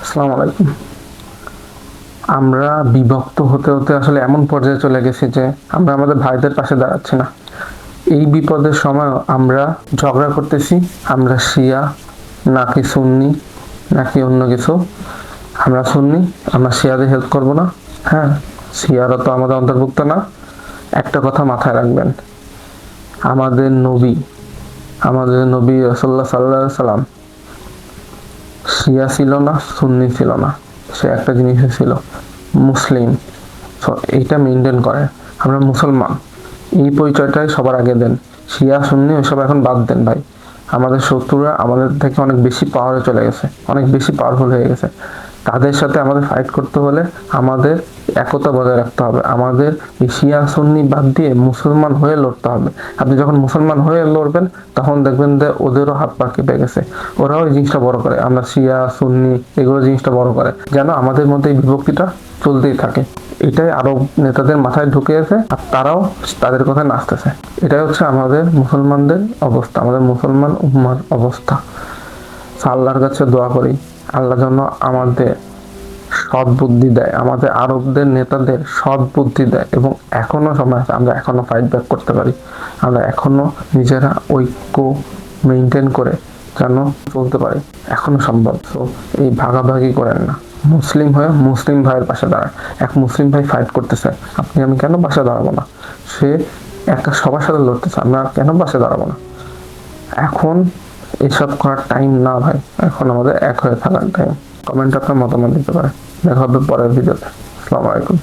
আসসালামু আলাইকুম। আমরা বিভক্ত হতে হতে আসলে এমন পর্যায়ে চলে গেছি যে আমরা আমাদের ভাইদের পাশে দাঁড়াচ্ছি না। এই বিপদের সময় আমরা ঝগড়া করতেছি, আমরা শিয়া নাকি সুন্নি নাকি অন্য কিছু। আমরা সুন্নি, আমরা শিয়াদের হেল্প করব না। হ্যাঁ, শিয়ারা তো আমাদের অন্তর্ভুক্ত না। একটা কথা মাথায় রাখবেন, আমাদের নবী রাসূলুল্লাহ সাল্লাল্লাহু আলাইহি সাল্লাম শিয়া ছিল না, সুন্নি ছিল না, সে একটা জিনিস ছিল মুসলিম। সো এইটা মেনটেন করে, আমরা মুসলমান, এই পরিচয়টাই সবার আগে দেন। শিয়া সুন্নি ওইসব এখন বাদ দেন ভাই। আমাদের শত্রুরা আমাদের থেকে অনেক বেশি পাওয়ারে চলে গেছে, অনেক বেশি পাওয়ারফুল হয়ে গেছে। তাদের সাথে আমাদের ফাইট করতে হলে আমাদের একতা বজায় রাখতে হবে। আমাদের এই শিয়া সুন্নি বাদ দিয়ে মুসলমান হয়ে লড়তে হবে। আপনি যখন মুসলমান হয়ে লড়বেন তখন দেখবেন যে ওদেরও হাত পা কেঁপে গেছে, ওরাও এই জিনিসটা বড় করে। আমরা শিয়া সুন্নি এগুলো জিনিসটা বড় করে যেন আমাদের মধ্যে এই বিভক্তিটা চলতেই থাকে। এটাই আরব নেতাদের মাথায় ঢুকিয়েছে আর তারাও তাদের কথায় নাচতেছে। এটাই হচ্ছে আমাদের মুসলমানদের অবস্থা, আমাদের মুসলমান উম্মার অবস্থা। আল্লাহর কাছে দোয়া করি আল্লাহ যেন আমাদের সৎ বুদ্ধি দেয়, আমাদের আরবদের নেতাদের সৎ বুদ্ধি দেয় এবং এখনো সময় আছে, আমরা এখনো ফাইট ব্যাক করতে পারি। আমরা এখনো নিজেরা ঐক্য মেনটেন করে যেন চলতে পারি, এখনো সম্ভব। তো এই ভাগাভাগি করেন না, মুসলিম হয়ে মুসলিম ভাইয়ের পাশে দাঁড়ায়। এক মুসলিম ভাই ফাইট করতেছে, আপনি আমি কেন পাশে দাঁড়াবো না? সে একটা সবার সাথে লড়তেছে, আমরা কেন পাশে দাঁড়াবো না? এখন এসব করার টাইম না ভাই, এখন আমাদের এক হয়ে থাকার টাইম। কমেন্ট আপনার মতামত দিতে পারে। দেখা হবে পরের ভিডিওতে। আসসালামু আলাইকুম।